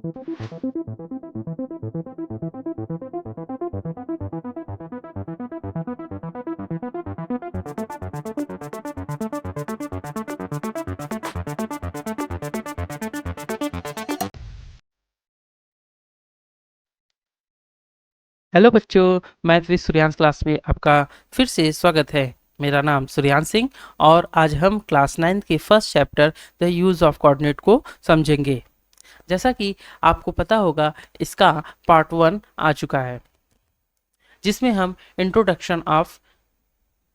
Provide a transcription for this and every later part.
Hello बच्चों, math with Suryansh class में आपका फिर से स्वागत है। मेरा नाम सूर्यांश सिंह और आज हम क्लास 9 के first chapter the use of coordinate को समझेंगे। जैसा कि आपको पता होगा, इसका पार्ट 1 आ चुका है जिसमें हम इंट्रोडक्शन ऑफ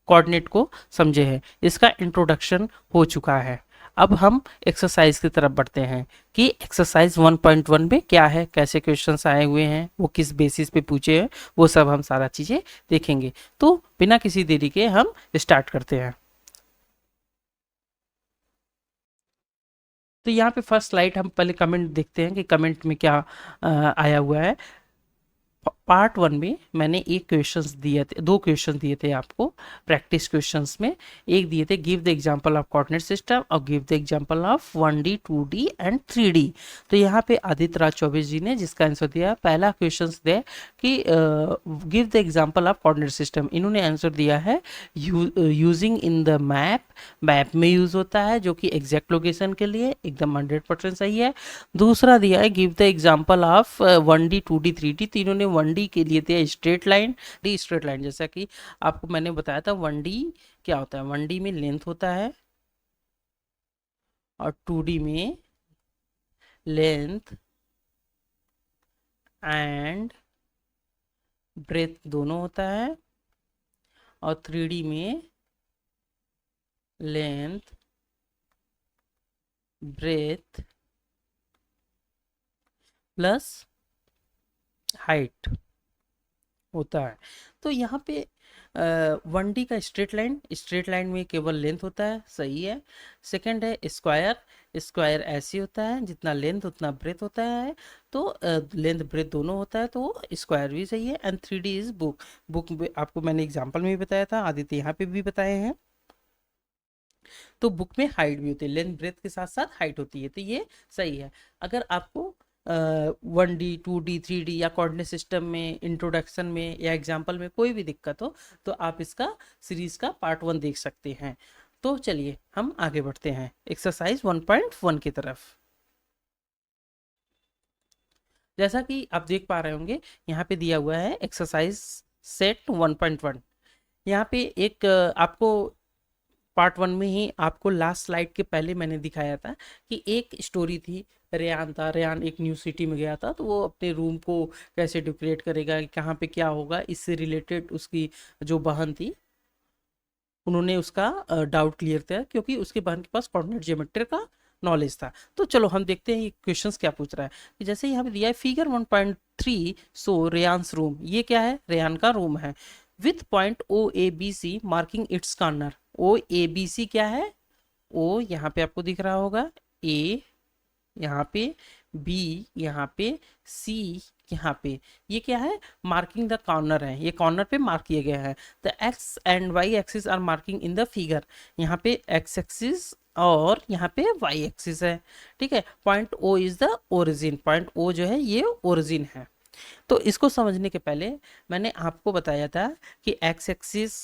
कोऑर्डिनेट को समझे हैं। इसका इंट्रोडक्शन हो चुका है। अब हम एक्सरसाइज की तरफ बढ़ते हैं कि एक्सरसाइज 1.1 में क्या है, कैसे क्वेश्चंस आए हुए हैं, वो किस बेसिस पे पूछे हैं, वो सब हम सारा चीज़ें देखेंगे। तो बिना किसी देरी के हम स्टार्ट करते हैं। तो यहाँ पे फर्स्ट स्लाइड हम पहले कमेंट देखते हैं कि कमेंट में क्या आया हुआ है। पार्ट 1 में मैंने एक क्वेश्चंस दिए थे, दो क्वेश्चन दिए थे आपको प्रैक्टिस क्वेश्चंस में। एक दिए थे give the example of coordinate system और give the example of 1D 2D and 3D। तो यहाँ पे आदित्य राज चौबे जी ने जिसका आंसर दिया, पहला क्वेश्चन दिया कि give the example of coordinate system. इन्होंने आंसर दिया है using in the map. Map में यूज होता है जो कि एग्जैक्ट लोकेशन के लिए एकदम 100% सही है। दूसरा दिया है give the example of 1D 2D 3D। तीनों ने 1D के लिए दिया straight line, D straight line. जैसा कि आपको मैंने बताया था 1D क्या होता है, 1D में लेंथ होता है और 2D में लेंथ एंड ब्रेथ दोनों होता है और 3D में लेंथ ब्रेथ प्लस हाइट होता है। तो यहाँ पे 1D का स्ट्रेट लाइन में केवल लेंथ होता है, सही है। सेकंड है स्क्वायर, स्क्वायर ऐसे होता है जितना लेंथ उतना ब्रेथ होता है, तो लेंथ ब्रेथ दोनों होता है, तो स्क्वायर भी सही है। And 3D is book. Book आपको मैंने एग्जांपल में भी बताया था, आदित्य यहाँ पे भी बताए हैं। तो बुक में हाइट भी होती है, लेंथ ब्रेथ के साथ साथ हाइट होती है, तो ये सही है। अगर आपको 1D 2D 3D या कोऑर्डिनेट सिस्टम में इंट्रोडक्शन में या एग्जाम्पल में कोई भी दिक्कत हो तो आप इसका सीरीज का पार्ट 1 देख सकते हैं। तो चलिए हम आगे बढ़ते हैं एक्सरसाइज 1.1 की तरफ। जैसा कि आप देख पा रहे होंगे, यहाँ पे दिया हुआ है एक्सरसाइज सेट 1.1। यहाँ पे एक आपको पार्ट 1 में ही आपको लास्ट स्लाइड के पहले मैंने दिखाया था कि एक स्टोरी थी। रेयान था, रेयान एक न्यू सिटी में गया था, तो वो अपने रूम को कैसे डेकोरेट करेगा, कहाँ पे क्या होगा, इससे रिलेटेड उसकी जो बहन थी उन्होंने उसका डाउट क्लियर किया क्योंकि उसके बहन के पास कोऑर्डिनेट ज्योमेट्री का नॉलेज था। तो चलो हम देखते हैं ये क्वेश्चंस क्या पूछ रहा है। कि जैसे यहाँ पे दिया है फिगर 1.3 सो रेयान्स रूम। ये क्या है, रेयान का रूम है। With point O A B C marking its corner. O A B C क्या है, ओ यहाँ पे आपको दिख रहा होगा, ए यहाँ पे, बी यहाँ पे, सी यहाँ पे। ये क्या है, मार्किंग द कॉर्नर है, ये कॉर्नर पे मार्क किए गए हैं। The X and Y axis are marking in the figure. यहाँ पे एक्स एक्सिस और यहाँ पे वाई एक्सिस है, ठीक है। Point O is the origin, point O जो है ये ओरिजिन है। तो इसको समझने के पहले मैंने आपको बताया था कि एक्स एक्सिस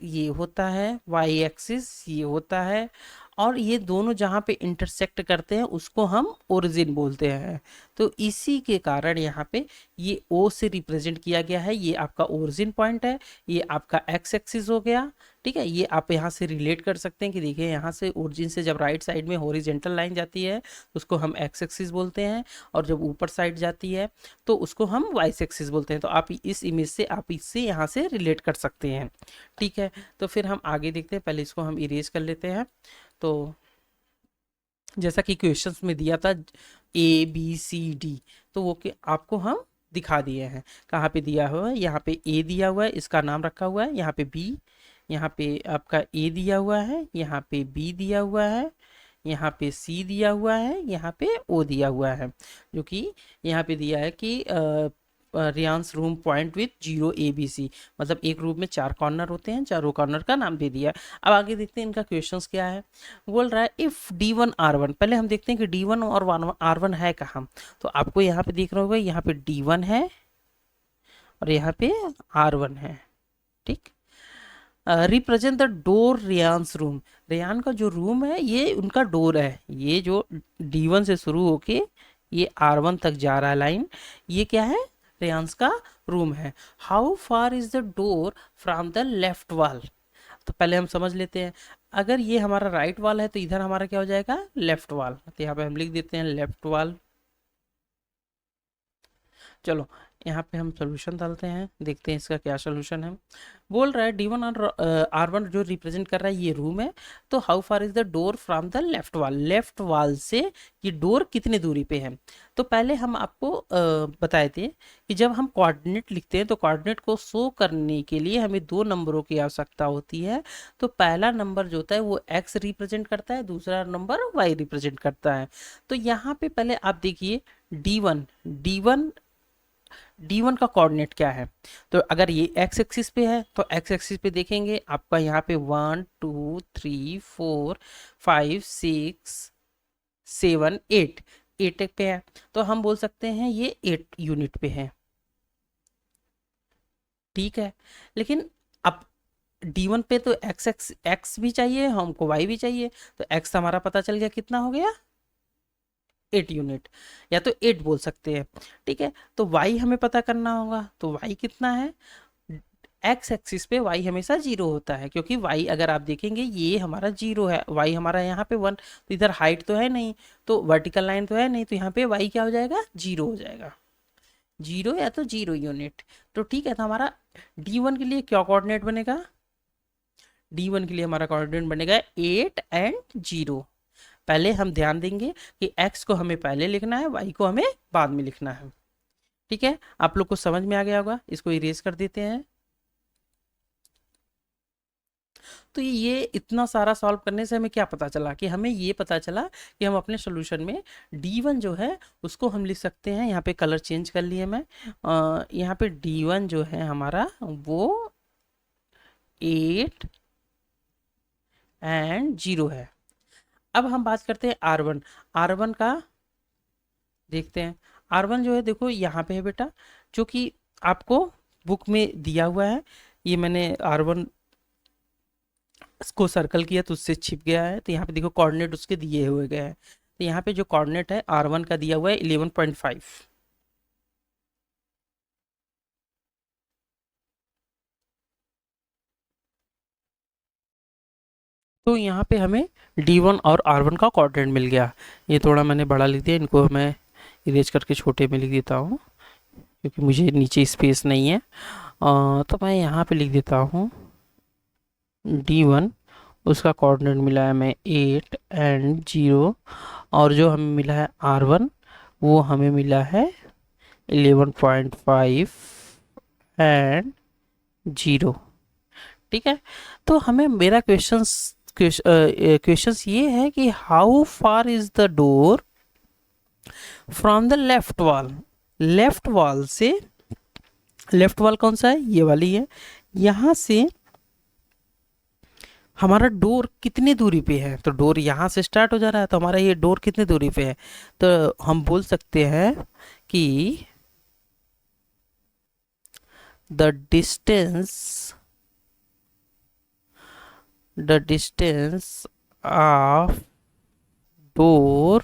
ये होता है, वाई एक्सिस ये होता है, और ये दोनों जहाँ पे इंटरसेक्ट करते हैं उसको हम ओरिजिन बोलते हैं। तो इसी के कारण यहाँ पे ये ओ से रिप्रेजेंट किया गया है, ये आपका ओरिजिन पॉइंट है, ये आपका एक्स एक्सिस हो गया, ठीक है। ये आप यहाँ से रिलेट कर सकते हैं कि देखिए यहाँ से ओरिजिन से जब राइट साइड में हॉरिजॉन्टल लाइन जाती है तो उसको हम एक्स एक्सिस बोलते हैं, और जब ऊपर साइड जाती है तो उसको हम वाई एक्सिस बोलते हैं। तो आप इस इमेज से आप इससे यहाँ से रिलेट कर सकते हैं, ठीक है। तो फिर हम आगे देखते हैं, पहले इसको हम इरेज कर लेते हैं। तो जैसा कि क्वेश्चंस में दिया था ए बी सी डी, तो वो के आपको हम दिखा दिए हैं। कहाँ पे दिया हुआ है, यहाँ पे ए दिया हुआ है, इसका नाम रखा हुआ है, यहाँ पे बी, यहाँ पे आपका ए दिया हुआ है, यहाँ पे बी दिया हुआ है, यहाँ पे सी दिया हुआ है, यहाँ पे ओ दिया हुआ है। जो कि यहाँ पे दिया है कि रियांस रूम पॉइंट विथ 0 ABC, मतलब एक रूम में 4 कॉर्नर होते हैं, चारों कॉर्नर का नाम दे दिया। अब आगे देखते हैं इनका क्वेश्चंस क्या है। बोल रहा है इफ D1 R1, पहले हम देखते हैं कि D1 और R1 है कहाँ। तो आपको यहाँ पे दिख रहा होगा, यहाँ पे D1 है और यहाँ पे R1 है, ठीक। Represent the door Ryan's room, Ryan का जो रूम है ये उनका डोर है, ये जो D1 से शुरू होके ये R1 तक जा रहा है लाइन, ये क्या है, रेयान्स का रूम है। How far is the door from the left wall, तो पहले हम समझ लेते हैं। अगर ये हमारा राइट वॉल है तो इधर हमारा क्या हो जाएगा, लेफ्ट वॉल, तो यहाँ पे हम लिख देते हैं लेफ्ट वॉल। चलो यहाँ पे हम सोल्यूशन डालते हैं, देखते हैं इसका क्या सोल्यूशन है। बोल रहा है D1 और R1 जो रिप्रेजेंट कर रहा है ये रूम है, तो how far is the door from the left wall, left wall से ये डोर कितने दूरी पे है। तो पहले हम आपको बताए थे कि जब हम कोऑर्डिनेट लिखते हैं तो कोऑर्डिनेट को शो करने के लिए हमें 2 नंबरों की आवश्यकता होती है। तो पहला नंबर जो होता है वो x रिप्रेजेंट करता है, दूसरा नंबर y रिप्रेजेंट करता है। तो यहाँ पे पहले आप देखिए D1 का कोऑर्डिनेट क्या है। तो अगर ये x एक्सिस पे है तो x एक्सिस पे देखेंगे आपका यहाँ पे 1 2 3 4 5 6 7 8, 8 पे है, तो हम बोल सकते हैं ये 8 यूनिट पे है, ठीक है। लेकिन अब D1 पे तो x भी चाहिए हमको, y भी चाहिए, तो x हमारा पता चल गया कितना हो गया, 8 यूनिट, या तो 8 बोल सकते हैं, ठीक है। तो y हमें पता करना होगा, तो y कितना है, x एक्सिस पे y हमेशा 0 होता है, क्योंकि y अगर आप देखेंगे ये हमारा 0 है, y हमारा यहाँ पे 1, तो इधर हाइट तो है नहीं, तो वर्टिकल लाइन तो है नहीं, तो यहाँ पे y क्या हो जाएगा, 0 हो जाएगा, 0 या तो 0 यूनिट। तो ठीक है, तो हमारा D1 के लिए क्या कोऑर्डिनेट बनेगा, D1 के लिए हमारा कोऑर्डिनेट बनेगा 8 एंड 0। पहले हम ध्यान देंगे कि x को हमें पहले लिखना है, y को हमें बाद में लिखना है, ठीक है। आप लोग को समझ में आ गया होगा, इसको इरेज कर देते हैं। तो ये इतना सारा सॉल्व करने से हमें क्या पता चला, कि हमें ये पता चला कि हम अपने सोल्यूशन में D1 जो है उसको हम लिख सकते हैं, यहाँ पे कलर चेंज कर लिए मैं, यहाँ पे D1 जो है हमारा वो 8 एंड 0 है। अब हम बात करते हैं R1, R1 का देखते हैं। R1 जो है देखो यहाँ पे है बेटा, जो कि आपको बुक में दिया हुआ है, ये मैंने R1 इसको सर्कल किया तो उससे छिप गया है, तो यहाँ पे देखो कोऑर्डिनेट उसके दिए हुए गए हैं, तो यहाँ पे जो कोऑर्डिनेट है R1 का दिया हुआ है 11.5। तो यहाँ पे हमें D1 और R1 का कोऑर्डिनेट मिल गया। ये थोड़ा मैंने बड़ा लिख दिया, इनको मैं इरेज करके छोटे में लिख देता हूँ, क्योंकि मुझे नीचे स्पेस नहीं है। तो मैं यहाँ पे लिख देता हूँ D1, उसका कोऑर्डिनेट मिला है हमें 8 एंड 0, और जो हमें मिला है R1 वो हमें मिला है 11.5 एंड 0, ठीक है। तो हमें मेरा क्वेश्चंस ये है कि how far is the door from the left wall, left wall से, लेफ्ट वॉल कौन सा है, ये वाली है, यहाँ से हमारा डोर कितनी दूरी पे है। तो डोर यहाँ से स्टार्ट हो जा रहा है, तो हमारा ये डोर कितनी दूरी पे है, तो हम बोल सकते हैं कि the distance of door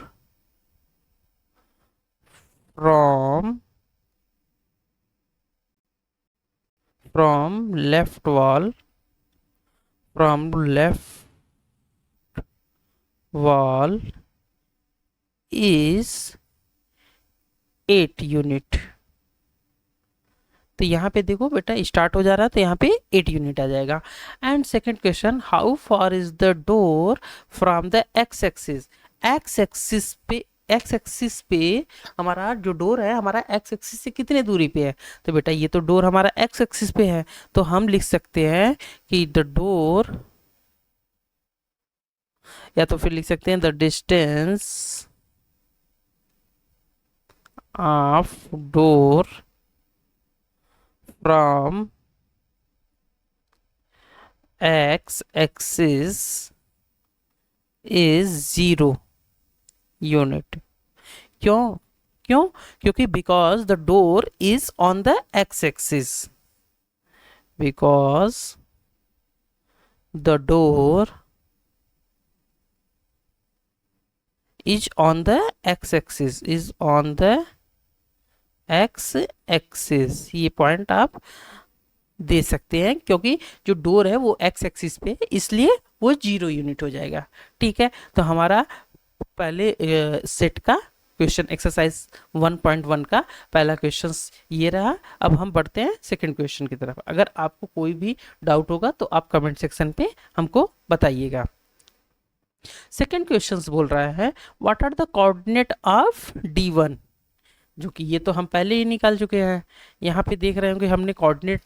from left wall, from left wall is 8 unit. तो यहाँ पे देखो बेटा स्टार्ट हो जा रहा है, तो यहाँ पे 8 यूनिट आ जाएगा। And second question, how far is the door from the x axis, x axis पे हमारा जो डोर है हमारा एक्स एक्सिस से कितने दूरी पे है। तो बेटा ये तो डोर हमारा एक्स एक्सिस पे है, तो हम लिख सकते हैं कि द डोर, या तो फिर लिख सकते हैं the distance of door from x axis is 0 unit. क्यों? क्यों? क्योंकि because the door is on the x axis, because the door is on the x axis, is on the x axis. ये पॉइंट आप दे सकते हैं क्योंकि जो door है वो एक्स एक्सिस पे है, इसलिए वो 0 यूनिट हो जाएगा। ठीक है, तो हमारा पहले सेट का क्वेश्चन एक्सरसाइज 1.1 का पहला क्वेश्चन ये रहा। अब हम बढ़ते हैं सेकंड क्वेश्चन की तरफ। अगर आपको कोई भी डाउट होगा तो आप कमेंट सेक्शन पे हमको बताइएगा। सेकंड क्वेश्चन बोल रहा है what are the coordinate of D1, जो कि ये तो हम पहले ही निकाल चुके हैं। यहाँ पे देख रहे होंगे हमने कोऑर्डिनेट,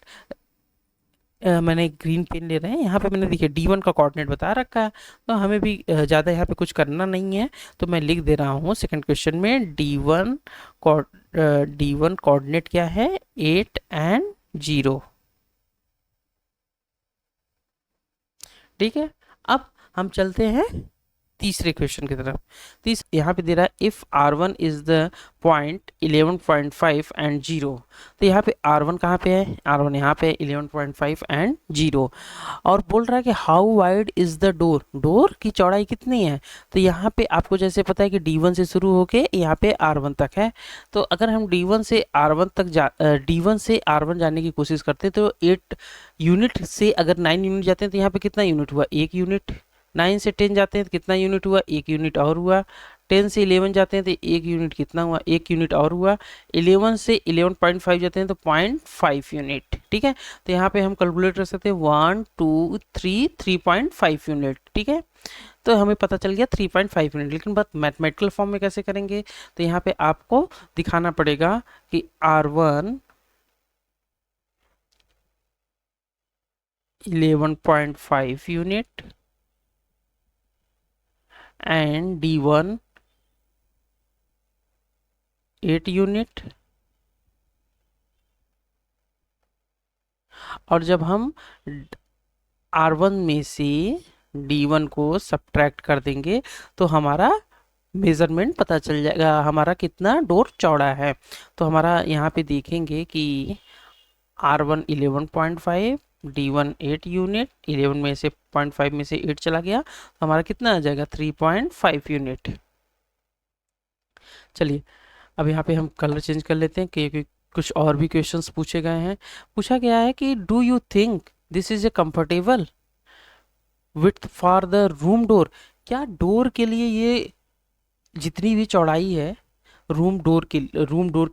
मैंने ग्रीन पेन ले रहे हैं, यहाँ पे मैंने देखिए D1 का कोऑर्डिनेट बता रखा है, तो हमें भी ज़्यादा यहाँ पे कुछ करना नहीं है। तो मैं लिख दे रहा हूँ सेकंड क्वेश्चन में D1 कोऑर्डिनेट क्या है, 8 एंड 0। ठीक है, अब हम चलते हैं तीसरे क्वेश्चन की तरफ। यहाँ पे दे रहा है if R1 is the point 11.5 and 0। तो यहाँ पे R1 कहाँ पे है, R1 यहाँ पे 11.5 एंड 0। और बोल रहा है कि how wide is the door, door की चौड़ाई कितनी है। तो यहाँ पे आपको जैसे पता है कि D1 से शुरू होके यहाँ पे R1 तक है। तो अगर हम D1 से R1 तक D1 से R1 जाने की कोशिश करते हैं तो 8 यूनिट से अगर 9 यूनिट जाते हैं तो यहाँ पे कितना यूनिट हुआ, 1 यूनिट। 9 से 10 जाते हैं तो कितना यूनिट हुआ, 1 यूनिट और हुआ। 10 से 11 जाते हैं तो 1 यूनिट कितना हुआ, 1 यूनिट और हुआ। 11 से 11.5 जाते हैं तो 0.5 यूनिट। ठीक है, तो यहाँ पे हम कैलकुलेट कर सकते हैं 1 2 3 3.5 यूनिट। ठीक है, तो हमें पता चल गया 3.5 यूनिट। लेकिन बात मैथमेटिकल फॉर्म में कैसे करेंगे, तो यहाँ पे आपको दिखाना पड़ेगा कि R1 11.5 unit and D1 8 unit. और जब हम R1 में से D1 को सब्ट्रैक्ट कर देंगे तो हमारा मेज़रमेंट पता चल जाएगा हमारा कितना डोर चौड़ा है। तो हमारा यहाँ पे देखेंगे कि R1 11.5, D1 8 यूनिट, 11 में से 0.5 में से 8 चला गया तो हमारा कितना आ जाएगा 3.5 यूनिट। चलिए अब यहाँ पे हम कलर चेंज कर लेते हैं क्योंकि कुछ और भी क्वेश्चंस पूछे गए हैं। पूछा गया है कि do you think this is a comfortable width for the room door. क्या डोर के लिए ये जितनी भी चौड़ाई है रूम डोर के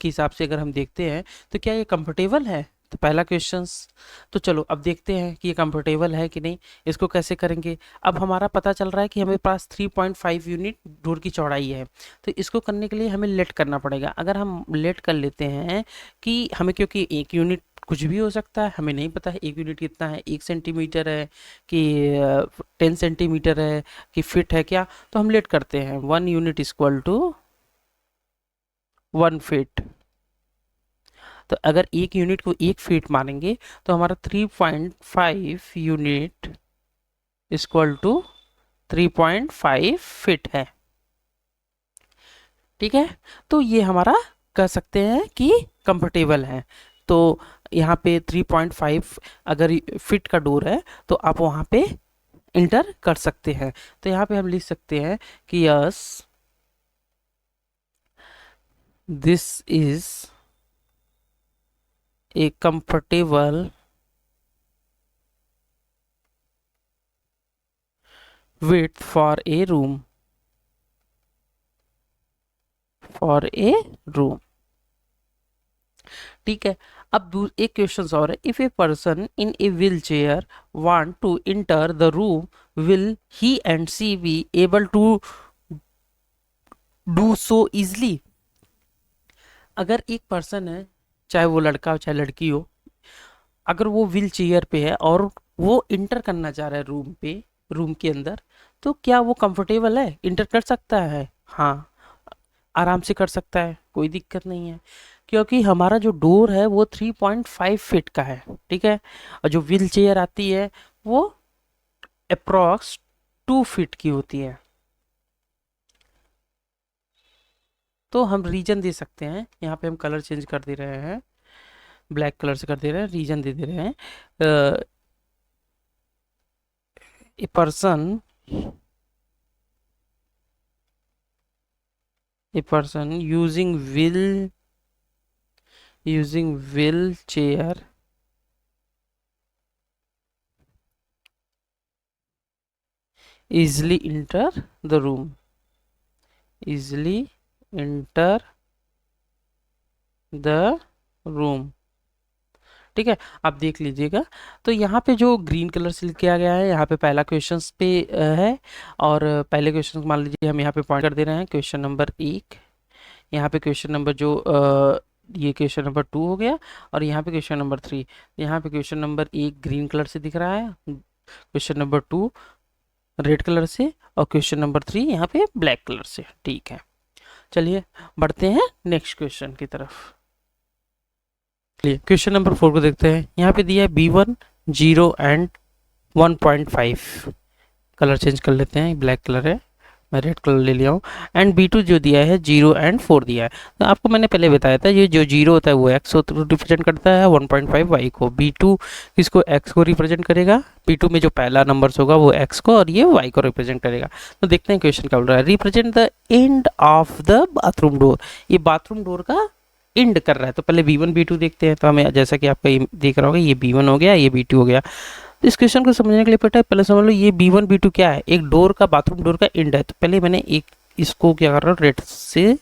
हिसाब से अगर हम देखते हैं तो क्या ये कंफर्टेबल है। तो पहला क्वेश्चंस, तो चलो अब देखते हैं कि ये कंफर्टेबल है कि नहीं। इसको कैसे करेंगे, अब हमारा पता चल रहा है कि हमें पास 3.5 यूनिट डोर की चौड़ाई है। तो इसको करने के लिए हमें लेट करना पड़ेगा। अगर हम लेट कर लेते हैं कि हमें, क्योंकि 1 यूनिट कुछ भी हो सकता है, हमें नहीं पता है 1 यूनिट कितना है, 1 सेंटीमीटर है कि 10 सेंटीमीटर है कि फिट है क्या। तो हम लेट करते हैं 1 यूनिट इक्वल टू 1 फीट। तो अगर 1 यूनिट को 1 फीट मानेंगे तो हमारा 3.5 यूनिट इक्वल टू 3.5 फीट है। ठीक है, तो ये हमारा कह सकते हैं कि कंफर्टेबल है। तो यहाँ पे 3.5 अगर फिट का डोर है तो आप वहाँ पे इंटर कर सकते हैं। तो यहाँ पे हम लिख सकते हैं कि yes this is a comfortable width for a room, for a room। ठीक है, अब एक क्वेश्चन और है, if a person in a wheel chair want to enter the room will he and she be able to do so easily. अगर एक person है, चाहे वो लड़का हो चाहे लड़की हो, अगर वो व्हील चेयर पे है और वो इंटर करना चाह रहा है रूम के अंदर, तो क्या वो कंफर्टेबल है, इंटर कर सकता है। हाँ, आराम से कर सकता है, कोई दिक्कत नहीं है, क्योंकि हमारा जो डोर है वो 3.5 फीट का है, ठीक है। और जो व्हील चेयर आती है वो अप्रॉक्स 2 फीट की होती है। तो हम रीजन दे सकते हैं, यहाँ पे हम कलर चेंज कर दे रहे हैं, ब्लैक कलर से कर दे रहे हैं, रीजन दे दे रहे हैं। A person using wheelchair easily enter the room, easily enter the room, ठीक है। आप देख लीजिएगा, तो यहाँ पे जो ग्रीन कलर से किया गया है, यहाँ पे पहला क्वेश्चन पे है, और पहले क्वेश्चन मान लीजिए हम यहाँ पे पॉइंट कर दे रहे हैं, क्वेश्चन नंबर 1, यहाँ पे क्वेश्चन नंबर जो ये क्वेश्चन नंबर 2 हो गया, और यहाँ पे क्वेश्चन नंबर 3। यहाँ पे क्वेश्चन नंबर 1 ग्रीन कलर से दिख रहा है, क्वेश्चन नंबर 2 रेड कलर से, और क्वेश्चन नंबर 3 यहाँ पे ब्लैक कलर से, ठीक है। चलिए बढ़ते हैं नेक्स्ट क्वेश्चन की तरफ। चलिए क्वेश्चन नंबर 4 को देखते हैं। यहाँ पे दिया है B1 0 एंड 1.5, कलर चेंज कर लेते हैं, ब्लैक कलर है, मैं रेड कलर ले लिया हूँ। एंड B2 जो दिया है 0 एंड 4 दिया है। तो आपको मैंने पहले बताया था, ये जो 0 होता है वो x को रिप्रेजेंट करता है, 1.5 y को, B2 किसको, x को रिप्रेजेंट करेगा, B2 में जो पहला नंबर्स होगा वो x को, और ये y को रिप्रेजेंट करेगा। तो देखते हैं क्वेश्चन क्या बोल रहा है। Represent the end of the bathroom door, ये बाथरूम डोर का एंड कर रहा है। तो पहले B1 B2 देखते हैं। तो हमें जैसा कि आपका देख रहा होगा, ये B1 हो गया, ये B2 हो गया। तो इस क्वेश्चन को समझने के लिए बेटा पहले समझ लो, ये B1 B2 क्या है, एक डोर का, बाथरूम डोर का एंड है। तो पहले मैंने एक इसको क्या कर रहा हूँ, रेड से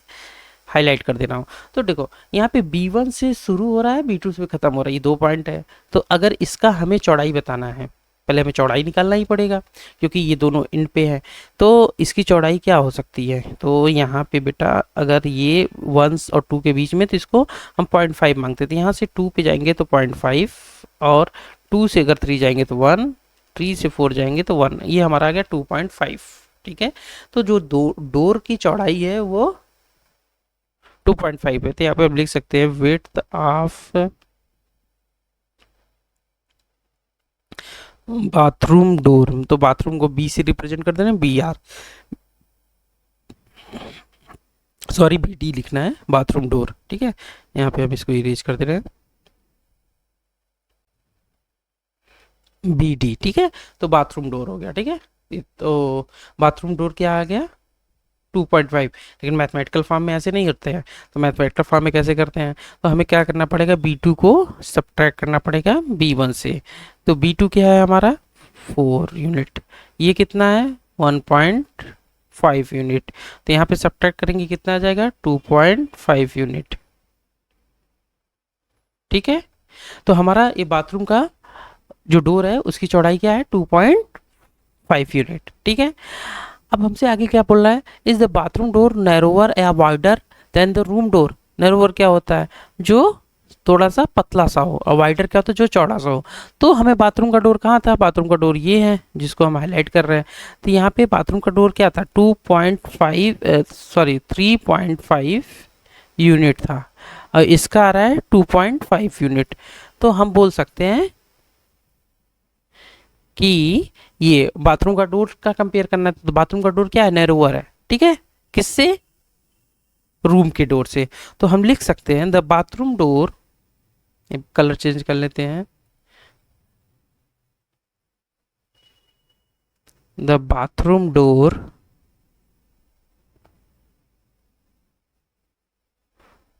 हाईलाइट कर दे रहा हूँ। तो देखो यहाँ पे B1 से शुरू हो रहा है, B2 से खत्म हो रहा है, ये 2 पॉइंट है। तो अगर इसका हमें चौड़ाई बताना है, पहले हमें चौड़ाई निकालना ही पड़ेगा, क्योंकि ये दोनों एंड पे है। तो इसकी चौड़ाई क्या हो सकती है, तो यहाँ पे बेटा अगर ये 1 और 2 के बीच में, तो इसको हम 0.5 मांगते थे। यहाँ से 2 पे जाएंगे तो 0.5, और 2 से अगर 3 जाएंगे तो 1, 3 से 4 जाएंगे तो 1, ये हमारा आ गया 2.5, ठीक है। तो जो डोर की चौड़ाई है वो 2.5 है। तो यहाँ पे हम लिख सकते हैं विड्थ ऑफ बाथरूम डोर, तो बाथरूम को बी से रिप्रेजेंट कर देना, BR, सॉरी BD लिखना है, बाथरूम डोर, ठीक है। यहाँ पे हम इसको इरेज कर दे रहे हैं, BD, ठीक है। तो बाथरूम डोर हो गया, ठीक है। तो बाथरूम डोर क्या आ गया, 2.5। लेकिन मैथमेटिकल फॉर्म में ऐसे नहीं करते हैं। तो मैथमेटिकल फॉर्म में कैसे करते हैं, तो हमें क्या करना पड़ेगा, B2 को सब्ट्रैक्ट करना पड़ेगा B1 से। तो B2 क्या है हमारा, 4 यूनिट, ये कितना है 1.5 यूनिट। तो यहाँ पे सब्ट्रैक्ट करेंगे कितना आ जाएगा, 2.5 यूनिट, ठीक है। तो हमारा ये बाथरूम का जो डोर है उसकी चौड़ाई क्या है, 2.5 यूनिट, ठीक है। अब हमसे आगे क्या बोल रहा है, is the bathroom door narrower या wider than the room door. Narrower क्या होता है, जो थोड़ा सा पतला सा हो, और वाइडर क्या होता है, जो चौड़ा सा हो। तो हमें बाथरूम का डोर कहाँ था, बाथरूम का डोर ये है जिसको हम हाईलाइट कर रहे हैं। तो यहाँ पे बाथरूम का डोर क्या था, 3.5 यूनिट था, और इसका आ रहा है 2.5 यूनिट। तो हम बोल सकते हैं कि ये बाथरूम का डोर का कंपेयर करना है, तो बाथरूम का डोर क्या है, नैरोवर है, ठीक है। किससे, रूम के डोर से। तो हम लिख सकते हैं the bathroom door, colour change कर लेते हैं, the bathroom door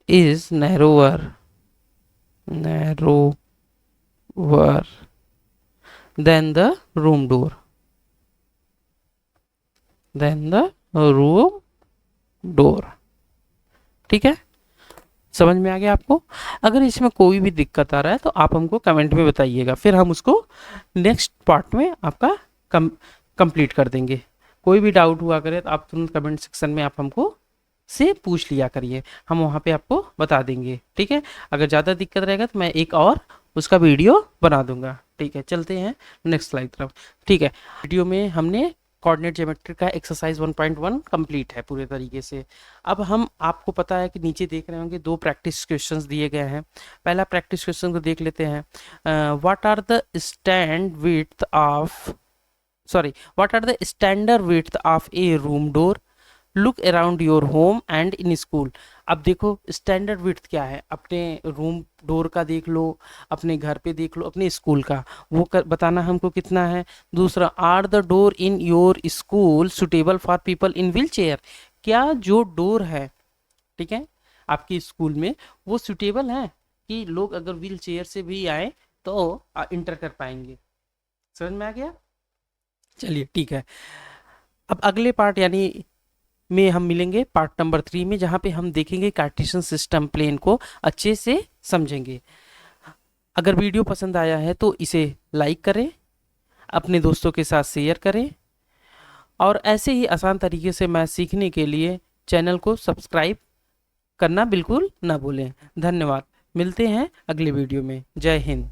is narrower than the room door, ठीक है। समझ में आ गया आपको। अगर इसमें कोई भी दिक्कत आ रहा है तो आप हमको कमेंट में बताइएगा, फिर हम उसको नेक्स्ट पार्ट में आपका कंप्लीट कर देंगे। कोई भी डाउट हुआ करे तो आप तुरंत कमेंट सेक्शन में आप हमको से पूछ लिया करिए, हम वहाँ पे आपको बता देंगे, ठीक है। अगर ज़्यादा दिक्कत रहेगा तो मैं एक और उसका वीडियो बना दूंगा, ठीक है। चलते हैं नेक्स्ट स्लाइड तरफ, ठीक है। वीडियो में हमने कोऑर्डिनेट ज्योमेट्री का एक्सरसाइज 1.1 कंप्लीट है पूरे तरीके से। अब हम आपको पता है कि नीचे देख रहे होंगे 2 प्रैक्टिस क्वेश्चंस दिए गए हैं। पहला प्रैक्टिस क्वेश्चन को देख लेते हैं। What are the standard width of a room door, look around your home and in school. अब देखो स्टैंडर्ड विड्थ क्या है, अपने रूम डोर का देख लो, अपने घर पे देख लो, अपने स्कूल का, वो बताना हमको कितना है। दूसरा, are the door in your school suitable for people in wheel chair, क्या जो डोर है, ठीक है, आपके स्कूल में वो सुटेबल है कि लोग अगर व्हील चेयर से भी आए तो इंटर कर पाएंगे। समझ में आ गया? चलिए ठीक है। अब अगले पार्ट यानी में हम मिलेंगे पार्ट नंबर 3 में, जहाँ पे हम देखेंगे कार्टेशियन सिस्टम प्लेन को अच्छे से समझेंगे। अगर वीडियो पसंद आया है तो इसे लाइक करें, अपने दोस्तों के साथ शेयर करें, और ऐसे ही आसान तरीके से मैथ सीखने के लिए चैनल को सब्सक्राइब करना बिल्कुल ना भूलें। धन्यवाद। मिलते हैं अगले वीडियो में। जय हिंद।